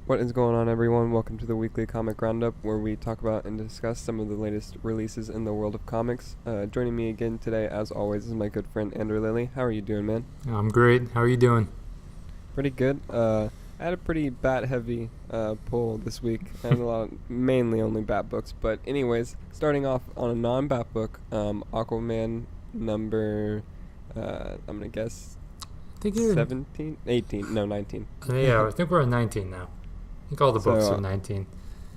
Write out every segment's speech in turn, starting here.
What is going on, everyone? Welcome to the weekly comic roundup, where we talk about and discuss some of the latest releases in the world of comics. Joining me again today, as always, is my good friend Andrew Lilly. How are you doing, man? I'm great. How are you doing? Pretty good. I had a pretty bat-heavy pull this week. I had a lot, mainly only bat books. But anyways, starting off on a non-bat book, Aquaman number, I'm gonna guess I think you're 17, 18, no 19. Yeah, I think we're at 19 now. I think all the books So, are 19.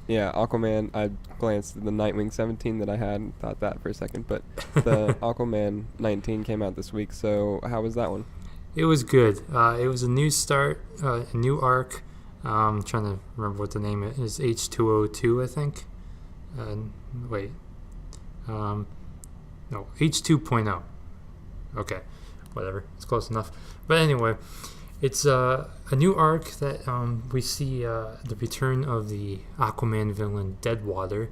Yeah, Aquaman, I glanced at the Nightwing 17 that I had and thought that for a second, but the Aquaman 19 came out this week, so how was that one? It was good. It was a new start, a new arc. I'm trying to remember what the name is. H202, I think. Wait. No, H2.0. Okay, whatever. It's close enough. But anyway, it's a new arc that we see the return of the Aquaman villain Deadwater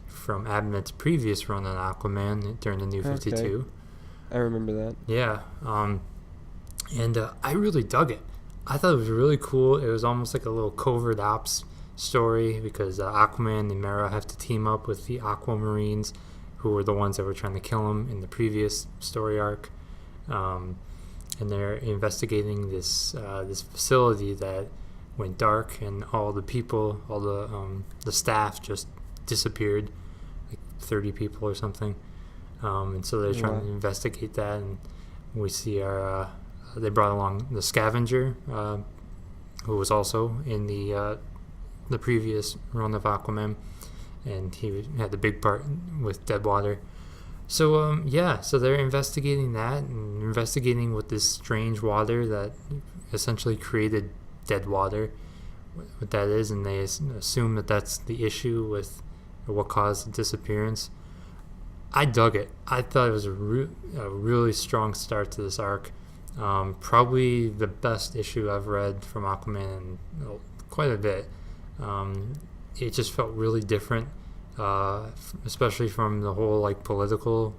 from Abnett's previous run on Aquaman during the New 52. Okay, I remember that. Yeah, and I really dug it. I thought it was really cool. It was almost like a little covert ops story because Aquaman and Mera have to team up with the Aquamarines, who were the ones that were trying to kill him in the previous story arc. And they're investigating this facility that went dark, and all the people, all the staff just disappeared, like 30 people or something. And so they're trying to investigate that, and we see they brought along the Scavenger, who was also in the previous run of Aquaman, and he had the big part with Deadwater. So so they're investigating that and investigating with this strange water that essentially created Deadwater, what that is, and they assume that that's the issue with what caused the disappearance. I dug it. I thought it was a really strong start to this arc. Probably the best issue I've read from Aquaman in quite a bit. It just felt really different. Especially from the whole like political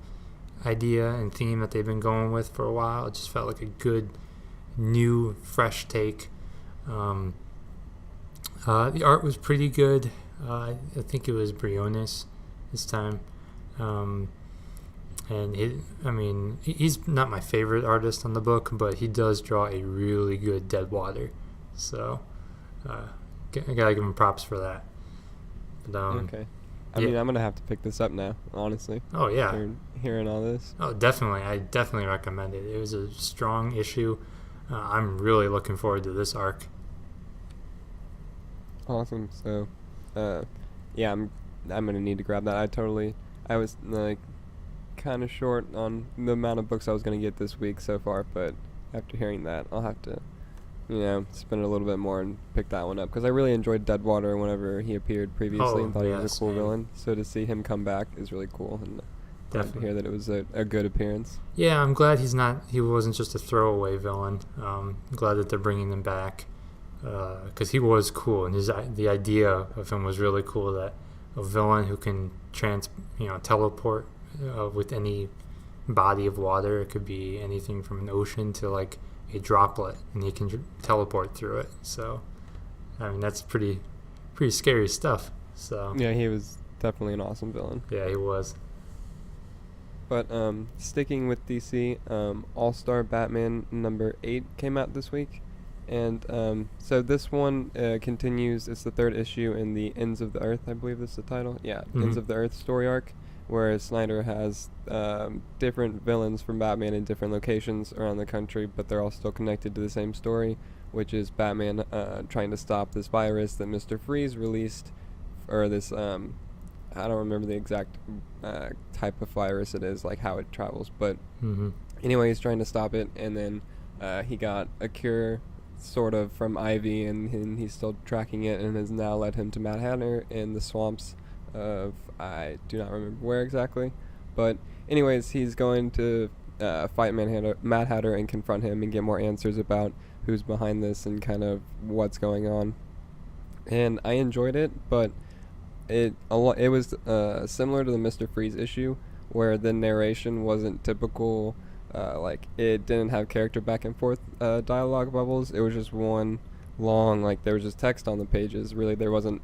idea and theme that they've been going with for a while. It just felt like a good, new, fresh take. The art was pretty good. I think it was Briones this time. And he's not my favorite artist on the book, but he does draw a really good Deadwater. So I gotta give him props for that. But, Okay. I mean, I'm going to have to pick this up now, honestly. Oh, yeah. Hearing all this. Oh, definitely. I definitely recommend it. It was a strong issue. I'm really looking forward to this arc. Awesome. So, yeah, I'm going to need to grab that. I was, like, kind of short on the amount of books I was going to get this week so far, but after hearing that, I'll have to spend a little bit more and pick that one up, because I really enjoyed Deadwater whenever he appeared previously and thought he was a cool villain. So to see him come back is really cool, and glad to hear that it was a good appearance. Yeah, I'm glad he wasn't just a throwaway villain. I'm glad that they're bringing him back, because he was cool, and the idea of him was really cool, that a villain who can teleport with any body of water. It could be anything from an ocean to like a droplet, and he can teleport through it. So, I mean, that's pretty scary stuff. So yeah, he was definitely an awesome villain. Yeah, he was. But sticking with DC, All-Star Batman number 8 came out this week, and so this one continues. It's the third issue in the Ends of the Earth, I believe that's the title. Yeah, Ends of the Earth story arc, where Snyder has different villains from Batman in different locations around the country, but they're all still connected to the same story, which is Batman trying to stop this virus that Mr. Freeze released, or this, I don't remember the exact type of virus it is, like how it travels, but anyway, he's trying to stop it, and then he got a cure, sort of, from Ivy, and he's still tracking it, and has now led him to Mad Hatter in the swamps of, I do not remember where exactly, but anyways, he's going to fight Mad Hatter and confront him and get more answers about who's behind this and kind of what's going on. And I enjoyed it, but it was similar to the Mr. Freeze issue, where the narration wasn't typical. Like, it didn't have character back and forth dialogue bubbles. It was just one long. Like there was just text on the pages. Really, there wasn't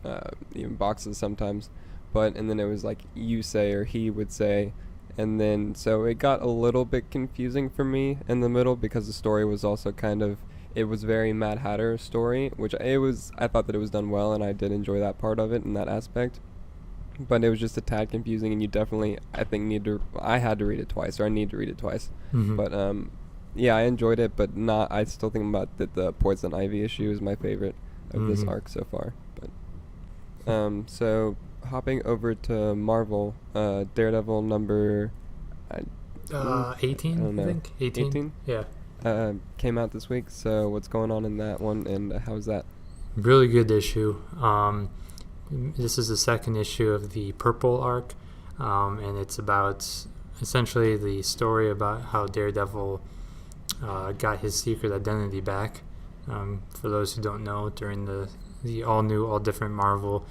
even boxes sometimes. But and then it was like you say or he would say, and then so it got a little bit confusing for me in the middle because the story was also kind of, it was very Mad Hatter story, which I thought that it was done well, and I did enjoy that part of it in that aspect. But it was just a tad confusing, and you definitely, I think, I had to read it twice, or I need to read it twice. Mm-hmm. But yeah, I enjoyed it, but not. I still think about that the Poison Ivy issue is my favorite of this arc so far. But so hopping over to Marvel, Daredevil number 18, I think. 18? Yeah. Came out this week. So what's going on in that one, and how's that? Really good issue. This is the second issue of the Purple arc, and it's about essentially the story about how Daredevil got his secret identity back. For those who don't know, during the all new, all different Marvel,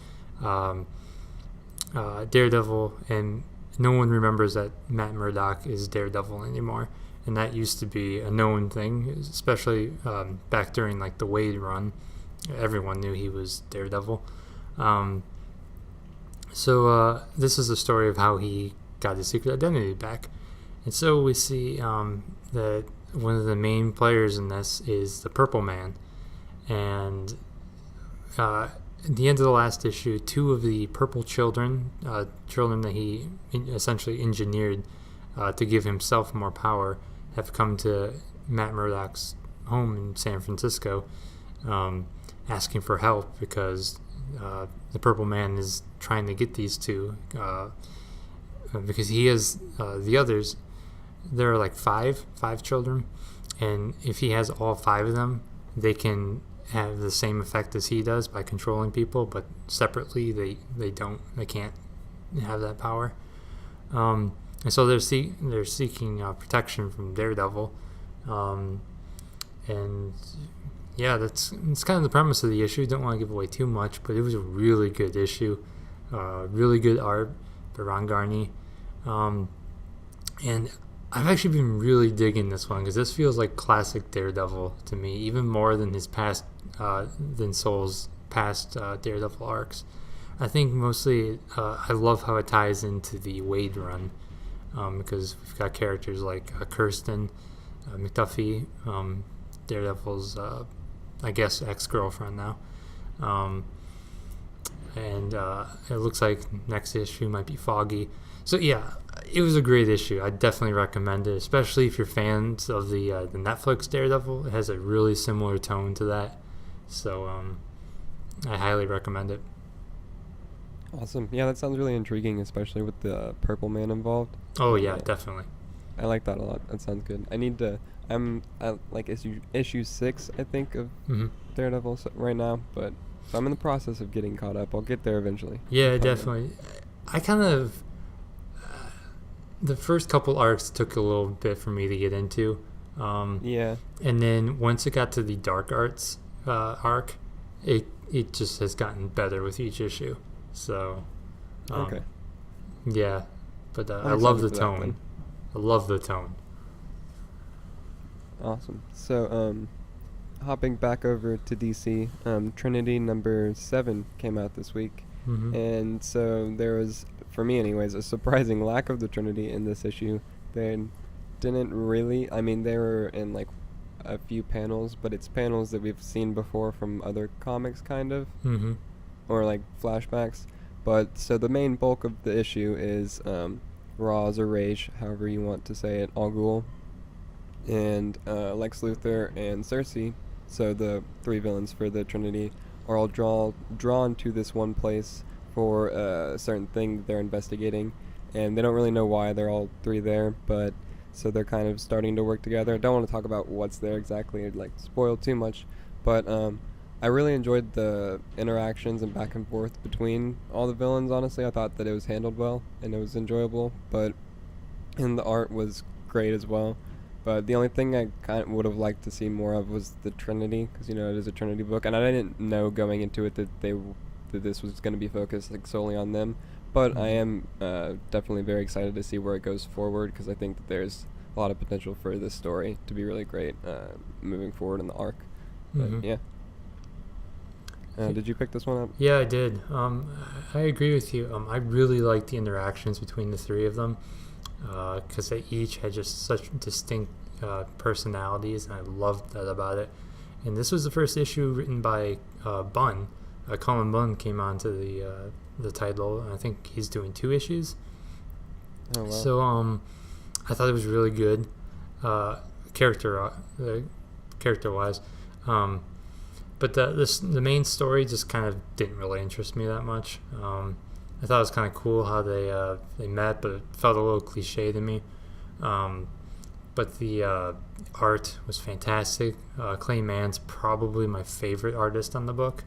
Daredevil, and no one remembers that Matt Murdock is Daredevil anymore, and that used to be a known thing, especially back during like the Wade run. Everyone knew he was Daredevil. So this is the story of how he got his secret identity back. And so we see that one of the main players in this is the Purple Man. And at the end of the last issue, 2 of the Purple children that he essentially engineered to give himself more power, have come to Matt Murdock's home in San Francisco, asking for help because the Purple Man is trying to get these 2 because he has the others. There are like five children, and if he has all 5 of them, they can have the same effect as he does by controlling people, but separately they can't have that power. And so they're seeking protection from Daredevil, and yeah, it's kind of the premise of the issue. Don't want to give away too much, but it was a really good issue, really good art by Ron Garney, and I've actually been really digging this one because this feels like classic Daredevil to me, even more than than Soule's past Daredevil arcs. I think mostly I love how it ties into the Wade run, because we've got characters like Kirsten McDuffie, Daredevil's I guess ex-girlfriend now, and it looks like next issue might be Foggy. So yeah, it was a great issue. I definitely recommend it, especially if you're fans of the Netflix Daredevil. It has a really similar tone to that, so I highly recommend it. Awesome. Yeah, that sounds really intriguing, especially with the Purple Man involved. Oh yeah, definitely. I like that a lot. That sounds good. I need to. I'm at like issue 6, I think, of Daredevil right now, but so I'm in the process of getting caught up. I'll get there eventually. Yeah, definitely. I kind of the first couple arcs took a little bit for me to get into. Yeah. And then once it got to the Dark Arts arc, it just has gotten better with each issue. So, okay. Yeah, but I love the tone. I love the tone. Awesome. So, hopping back over to DC, Trinity number 7 came out this week. And so there was, for me anyways, a surprising lack of the Trinity in this issue. They didn't really, I mean, they were in like a few panels, but it's panels that we've seen before from other comics kind of, or like flashbacks. But so the main bulk of the issue is Ra's or Rage, however you want to say it, Al Ghul, and Lex Luthor and Cersei, so the 3 villains for the Trinity, are all drawn to this one place for a certain thing that they're investigating, and they don't really know why they're all 3 there, but so they're kind of starting to work together. I don't want to talk about what's there exactly, like spoil too much, but I really enjoyed the interactions and back and forth between all the villains. Honestly, I thought that it was handled well and it was enjoyable, and the art was great as well. But the only thing I kind of would have liked to see more of was the Trinity, because it is a Trinity book, and I didn't know going into it that this was going to be focused like solely on them. But I am definitely very excited to see where it goes forward, because I think that there's a lot of potential for this story to be really great moving forward in the arc. But, yeah. Did you pick this one up? Yeah, I did. I agree with you. I really liked the interactions between the three of them because they each had just such distinct personalities, and I loved that about it. And this was the first issue written by Bunn. Colin Bunn came onto the title, and I think he's doing 2 issues. Oh wow. So I thought it was really good, character wise. But the main story just kind of didn't really interest me that much. I thought it was kind of cool how they met, but it felt a little cliche to me. But the art was fantastic. Clay Mann's probably my favorite artist on the book.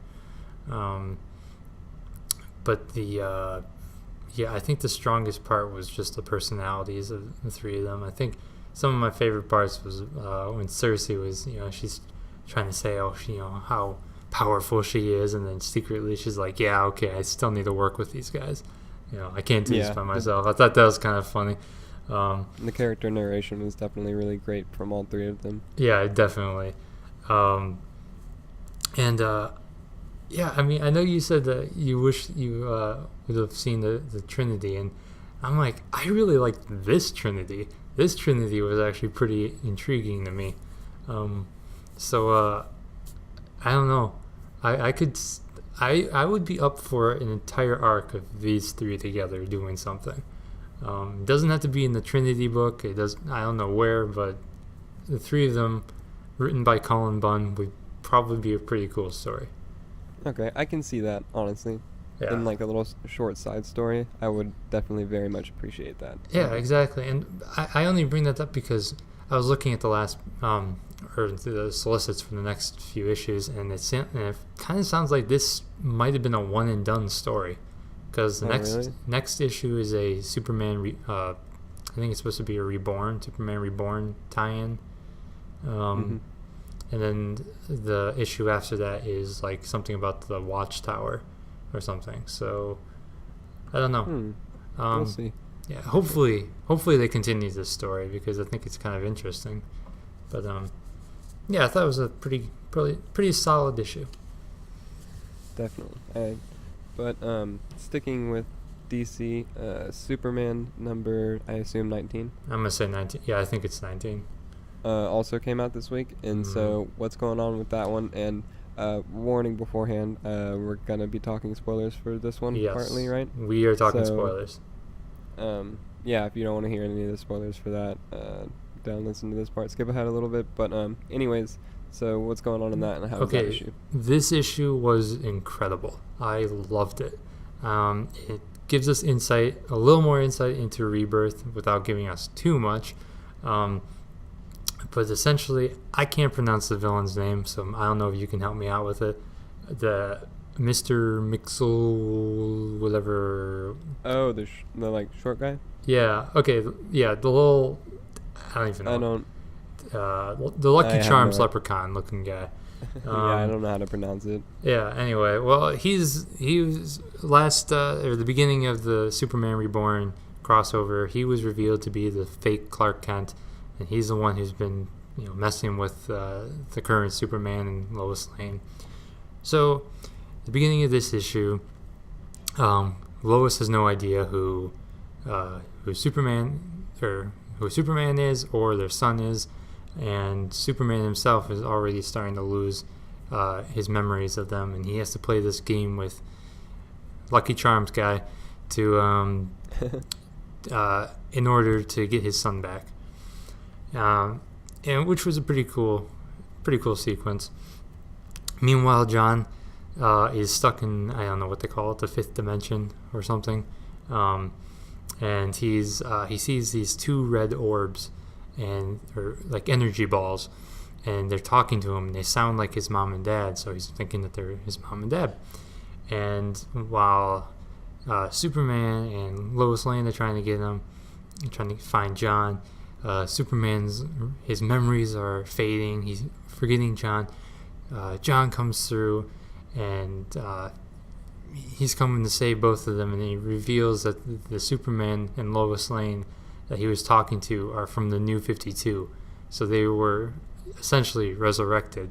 But I think the strongest part was just the personalities of the three of them. I think some of my favorite parts was when Cersei was, she's trying to say, how powerful she is, and then secretly she's like, yeah, okay, I still need to work with these guys. I can't do this by myself. I thought that was kind of funny. The character narration was definitely really great from all 3 of them. Yeah, definitely. Yeah, I mean, I know you said that you wish you would have seen the Trinity, and I'm like, I really liked this Trinity. This Trinity was actually pretty intriguing to me. So I don't know. I would be up for an entire arc of these 3 together doing something. It doesn't have to be in the Trinity book. It does. I don't know where, but the 3 of them, written by Colin Bunn, would probably be a pretty cool story. Okay, I can see that, honestly. Yeah. In like a little short side story, I would definitely very much appreciate that. Yeah, exactly. And I only bring that up because I was looking at the last or the solicits for the next few issues, and it kind of sounds like this might have been a one and done story, because the next issue is a Superman. I think it's supposed to be a Superman Reborn tie-in. And then the issue after that is like something about the Watchtower or something. So I don't know. We'll see. Yeah, hopefully they continue this story, because I think it's kind of interesting. But yeah, I thought it was a pretty solid issue. Definitely. But sticking with DC, Superman number, I assume 19. I'm gonna say 19. Yeah, I think it's 19. Also came out this week, and so what's going on with that one? And warning beforehand, we're gonna be talking spoilers for this one, partly, right? We are talking spoilers. Yeah, if you don't want to hear any of the spoilers for that, don't listen to this part. Skip ahead a little bit. But anyways, so what's going on in that, and how was that issue? This issue was incredible. I loved it. It gives us a little more insight into Rebirth without giving us too much. But essentially, I can't pronounce the villain's name, so I don't know if you can help me out with it. The Mr. Mixel, whatever. Oh, the like short guy. Yeah. Okay. Yeah. The little. I don't even know. I don't. The Lucky Charms leprechaun looking guy. Yeah, I don't know how to pronounce it. Yeah. Anyway, well, he was or the beginning of the Superman Reborn crossover. He was revealed to be the fake Clark Kent, and he's the one who's been messing with the current Superman and Lois Lane. So, at the beginning of this issue, Lois has no idea who Superman is or their son is, and Superman himself is already starting to lose his memories of them, and he has to play this game with Lucky Charms guy to in order to get his son back. And which was a pretty cool sequence. Meanwhile, John is stuck in, I don't know what they call it, the 5th dimension or something, and he sees these 2 red orbs, or like energy balls, and they're talking to him, and they sound like his mom and dad. So he's thinking that they're his mom and dad. And while Superman and Lois Lane are trying to get him, trying to find John, his memories are fading. He's forgetting John. John comes through, and he's coming to save both of them, and he reveals that the Superman and Lois Lane that he was talking to are from the New 52. So they were essentially resurrected.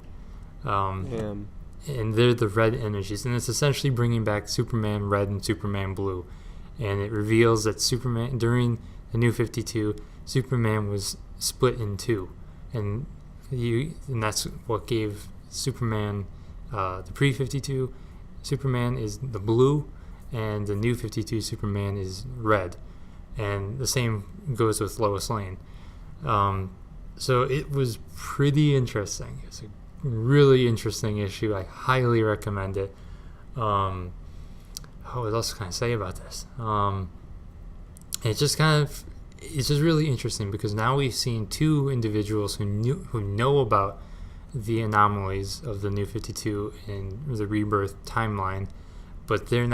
and they're the red energies, and it's essentially bringing back Superman Red and Superman Blue, and it reveals that Superman during the New 52, Superman was split in two, and that's what gave Superman the pre-52 Superman is the blue, and the New 52 Superman is red, and the same goes with Lois Lane. So it was pretty interesting. It's a really interesting issue. I highly recommend it. What else can I say about this? It's just really interesting because now we've seen two individuals who know about the anomalies of the New 52 and the Rebirth timeline, but they're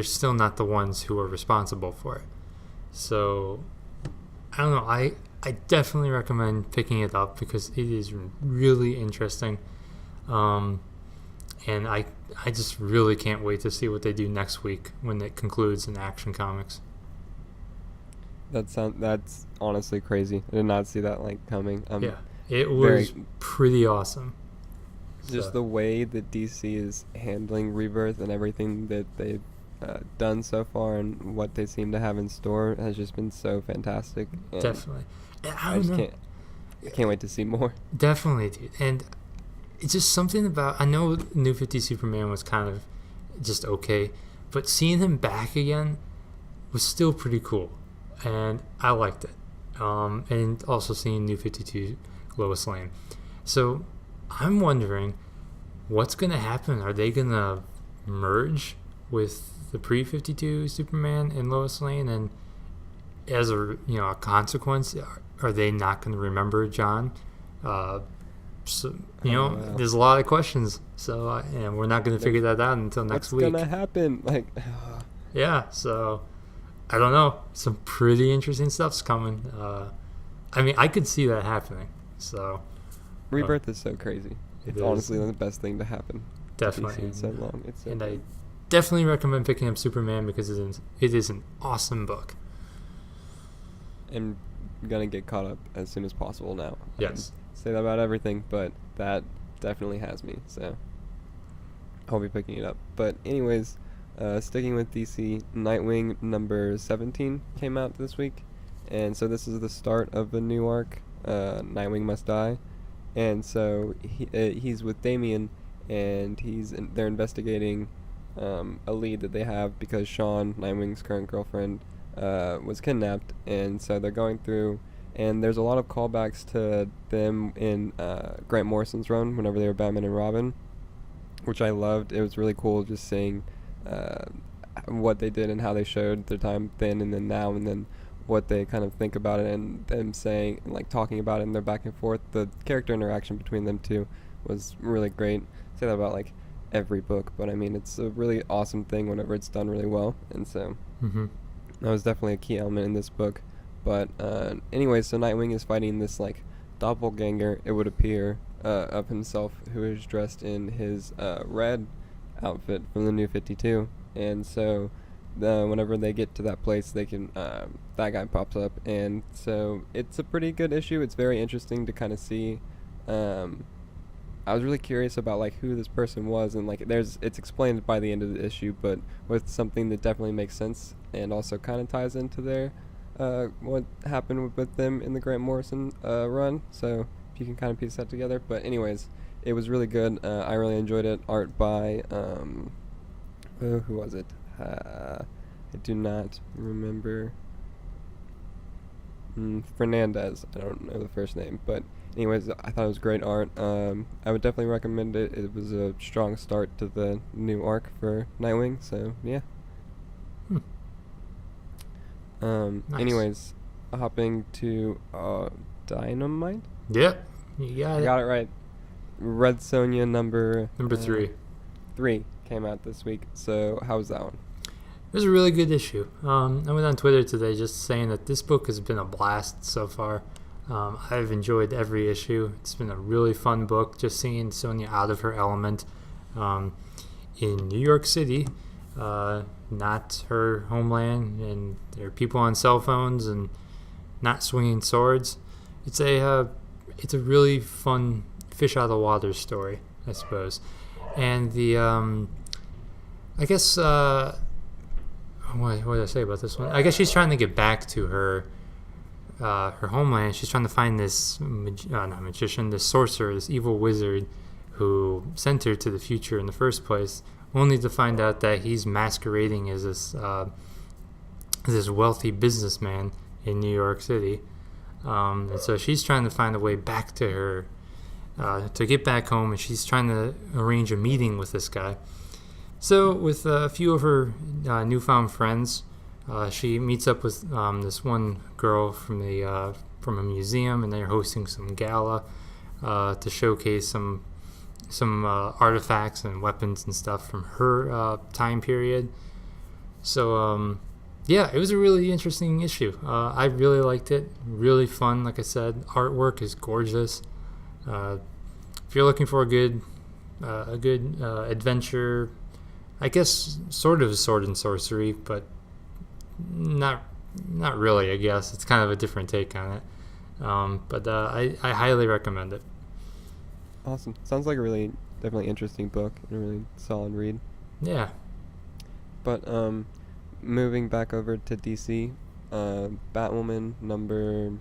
still not the ones who are responsible for it. So I don't know. I definitely recommend picking it up because it is really interesting. And I just really can't wait to see what they do next week when it concludes in Action Comics. That's honestly crazy. I did not see that coming. Yeah, it was pretty awesome. Just the way that DC is handling Rebirth and everything that they've done so far and what they seem to have in store has just been so fantastic. And definitely. I can't wait to see more. Definitely, dude. And it's just something about, I know New 50 Superman was kind of just okay, but seeing him back again was still pretty cool. And I liked it. And also seeing New 52 Lois Lane. So I'm wondering what's going to happen. Are they going to merge with the pre-52 Superman and Lois Lane? And as a consequence, are they not going to remember John? There's a lot of questions. So and we're not going to figure that out until next week. What's going to happen? Yeah, so I don't know. Some pretty interesting stuff's coming. I could see that happening. So Rebirth is so crazy. It's honestly the best thing to happen. Definitely. It's so long. I definitely recommend picking up Superman because it is an awesome book. I'm gonna get caught up as soon as possible now. Yes. Say that about everything, but that definitely has me. So I'll be picking it up. But anyways, sticking with DC, Nightwing number 17 came out this week, and so this is the start of a new arc. Nightwing Must Die, and so he's with Damian, and they're investigating a lead that they have because Sean, Nightwing's current girlfriend, was kidnapped, and so they're going through, and there's a lot of callbacks to them in Grant Morrison's run whenever they were Batman and Robin, which I loved. It was really cool just seeing what they did and how they showed their time then and then now, and then what they kind of think about it, and them saying, talking about it, and their back and forth. The character interaction between them two was really great. I say that about every book, but I mean, it's a really awesome thing whenever it's done really well, and so that was definitely a key element in this book. But anyway, so Nightwing is fighting this doppelganger, it would appear, of himself, who is dressed in his red outfit from the New 52, and so whenever they get to that place, they can that guy pops up, and so it's a pretty good issue. It's very interesting to kind of see. I was really curious about who this person was, and it's explained by the end of the issue, but with something that definitely makes sense and also kind of ties into their what happened with them in the Grant Morrison run. So if you can kind of piece that together. But anyways, it was really good. I really enjoyed it. Art by who was it? I do not remember. Fernandez. I don't know the first name, but anyways, I thought it was great art. I would definitely recommend it. It was a strong start to the new arc for Nightwing, so yeah. Nice. Anyways, hopping to Dynamite. Yep, you got it. Got it right. Red Sonja number 3. 3 came out this week. So how was that one? It was a really good issue. I went on Twitter today just saying that this book has been a blast so far. I've enjoyed every issue. It's been a really fun book, just seeing Sonja out of her element in New York City, not her homeland, and there are people on cell phones and not swinging swords. It's a really fun fish out of water story, I suppose. And the I guess what did I say about this one? I guess she's trying to get back to her homeland. She's trying to find this not magician, this sorcerer, this evil wizard who sent her to the future in the first place, only to find out that he's masquerading as this wealthy businessman in New York City. And so she's trying to find a way back to her, to get back home, and she's trying to arrange a meeting with this guy. So with a few of her newfound friends, she meets up with this one girl from a museum, and they're hosting some gala to showcase some artifacts and weapons and stuff from her time period. So yeah, it was a really interesting issue. I really liked it. Really fun, like I said. Artwork is gorgeous. If you're looking for a good adventure, I guess sort of sword and sorcery, but not really. I guess it's kind of a different take on it. But I highly recommend it. Awesome. Sounds like a really definitely interesting book and a really solid read. Yeah. But moving back over to DC, Batwoman number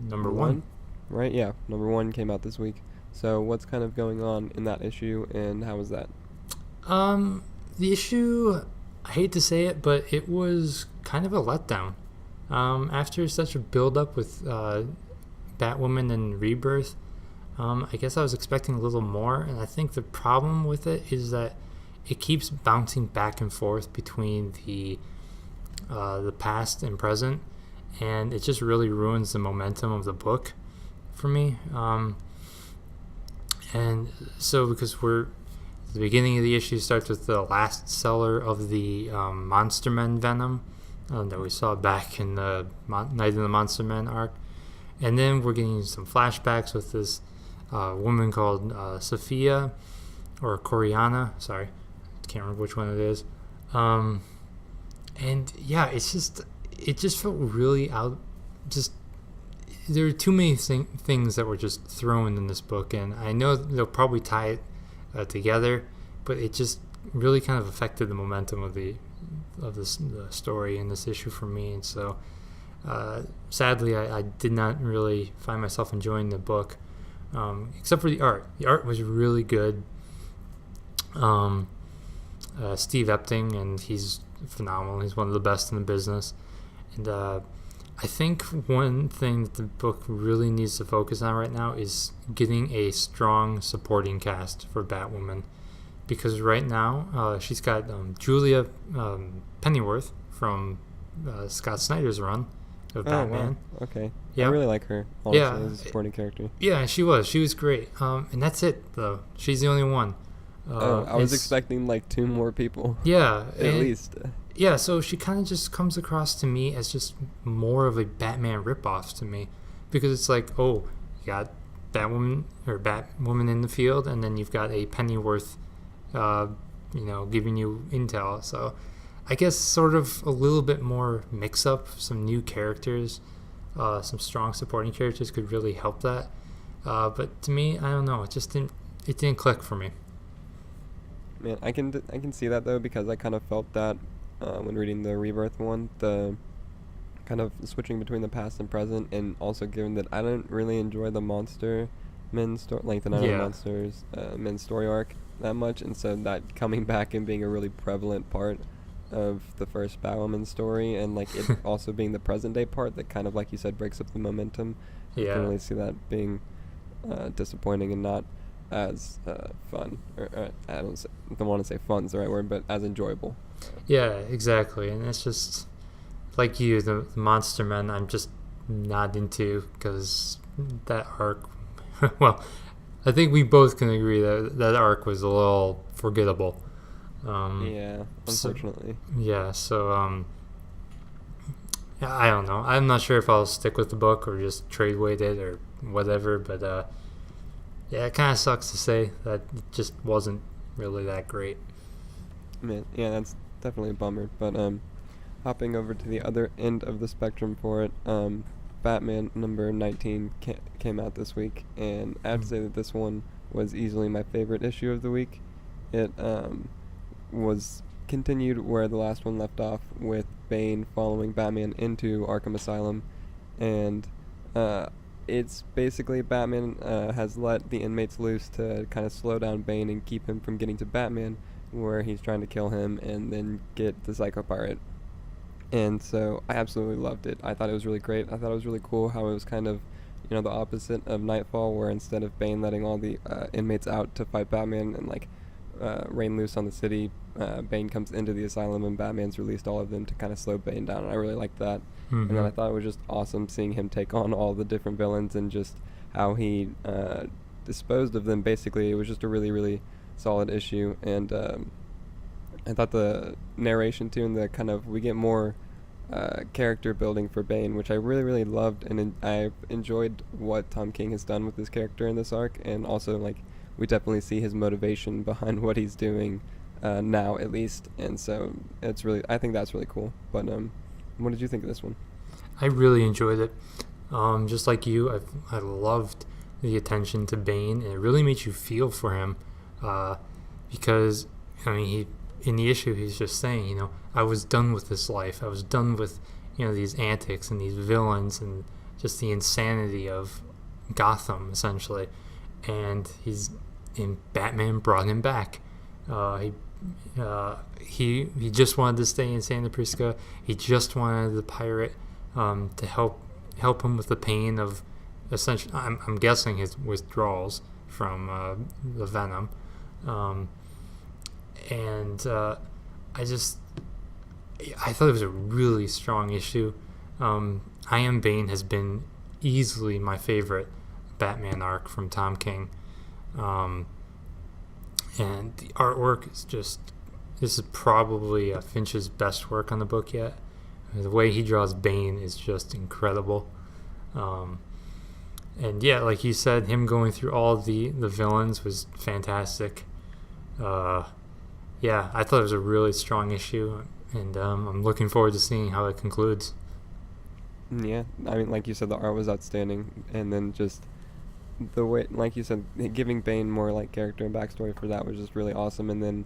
one. Right? Yeah, number 1 came out this week. So what's kind of going on in that issue, and how was that? The issue, I hate to say it, but it was kind of a letdown. After such a build-up with Batwoman and Rebirth, I guess I was expecting a little more, and I think the problem with it is that it keeps bouncing back and forth between the past and present, and it just really ruins the momentum of the book for me. And so because the beginning of the issue starts with the last seller of the Monster Men Venom that we saw back in the Night of the Monster Men arc, and then we're getting some flashbacks with this woman called Sophia or Coriana. Sorry, can't remember which one it is. And yeah, it just felt really out. Just there were too many things that were just thrown in this book, and I know they'll probably tie it together, but it just really kind of affected the momentum of the story in this issue for me. And so sadly I did not really find myself enjoying the book, except for the art. The art was really good. Steve Epting, and he's phenomenal. He's one of the best in the business. And I think one thing that the book really needs to focus on right now is getting a strong supporting cast for Batwoman, because right now she's got Julia Pennyworth from Scott Snyder's run of Batman. Wow. Okay. Yeah. I really like her, honestly, Yeah. as a supporting character. Yeah, she was great. And that's it, though. She's the only one. I was expecting like 2 more people. Yeah. At least. Yeah, so she kind of just comes across to me as just more of a Batman ripoff to me, because it's like, oh, you got Batwoman in the field, and then you've got a Pennyworth, giving you intel. So I guess sort of a little bit more mix up, some new characters, some strong supporting characters could really help that. But to me, I don't know, it didn't click for me. Man, I can see that though, because I kind of felt that when reading the Rebirth one, the kind of switching between the past and present, and also given that I didn't really enjoy the Monster Men Monsters Men story arc that much, and so that coming back and being a really prevalent part of the first Batwoman story, and like it also being the present day part that kind of, like you said, breaks up the momentum. Yeah. I can really see that being disappointing and not as fun, or I don't want to say fun's the right word, but as enjoyable. Yeah, exactly. And it's just like you, the Monster Men, I'm just not into, because that arc, well, I think we both can agree that arc was a little forgettable. Yeah, unfortunately. So I don't know. I'm not sure if I'll stick with the book or just trade weight it or whatever, but yeah, it kind of sucks to say that it just wasn't really that great. Man, yeah, that's definitely a bummer. But hopping over to the other end of the spectrum for it, Batman number 19 came out this week, and I have to say that this one was easily my favorite issue of the week. It was continued where the last one left off, with Bane following Batman into Arkham Asylum, and it's basically Batman has let the inmates loose to kind of slow down Bane and keep him from getting to Batman, where he's trying to kill him and then get the Psycho Pirate. And so I absolutely loved it. I thought it was really great. I thought it was really cool how it was kind of, the opposite of Nightfall, where instead of Bane letting all the inmates out to fight Batman and like rain loose on the city, Bane comes into the asylum and Batman's released all of them to kind of slow Bane down. And I really liked that. Mm-hmm. And then I thought it was just awesome seeing him take on all the different villains and just how he disposed of them. Basically, it was just a really, really solid issue. And I thought the narration too, and the kind of, we get more character building for Bane, which I really, really loved, and I enjoyed what Tom King has done with this character in this arc, and also like we definitely see his motivation behind what he's doing now, at least, and so I think that's really cool. But what did you think of this one? I really enjoyed it. Just like you, I loved the attention to Bane, and it really made you feel for him, because he, in the issue, he's just saying, I was done with this life. I was done with, these antics and these villains and just the insanity of Gotham, essentially. And Batman brought him back. He just wanted to stay in Santa Prisca. He just wanted the pirate to help him with the pain of, essentially, I'm guessing, his withdrawals from the venom. I thought it was a really strong issue. I Am Bane has been easily my favorite Batman arc from Tom King. And the artwork is this is probably Finch's best work on the book yet. The way he draws Bane is just incredible. And yeah, like you said, him going through all the villains was fantastic. Yeah, I thought it was a really strong issue, and I'm looking forward to seeing how it concludes. Yeah, I mean, like you said, the art was outstanding, and then just the way, like you said, giving Bane more like character and backstory for that was just really awesome. And then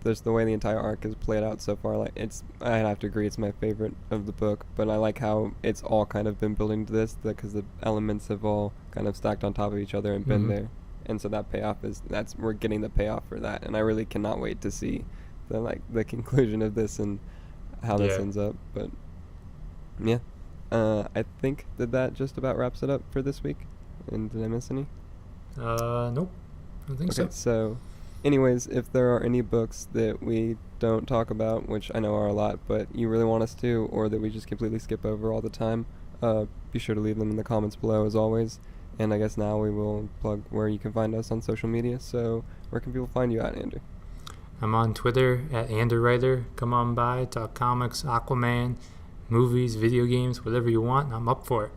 there's the way the entire arc is played out so far. Like, I'd have to agree, it's my favorite of the book. But I like how it's all kind of been building to this, because the elements have all kind of stacked on top of each other and been there. And so that payoff we're getting the payoff for that, and I really cannot wait to see the conclusion of this and how this ends up. But yeah, I think that just about wraps it up for this week. And did I miss any? Nope, I don't think so. So, anyways, if there are any books that we don't talk about, which I know are a lot, but you really want us to, or that we just completely skip over all the time, be sure to leave them in the comments below as always. And I guess now we will plug where you can find us on social media. So where can people find you at, Andrew? I'm on Twitter at AnderWriter. Come on by, talk comics, Aquaman, movies, video games, whatever you want. I'm up for it.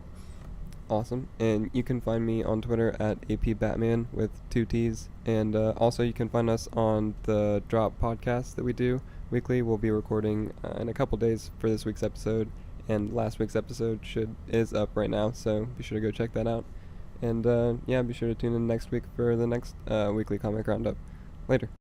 Awesome. And you can find me on Twitter at APBatman with 2 T's. And also you can find us on the Drop podcast that we do weekly. We'll be recording in a couple days for this week's episode. And last week's episode is up right now. So be sure to go check that out. And yeah, be sure to tune in next week for the next weekly comic roundup. Later.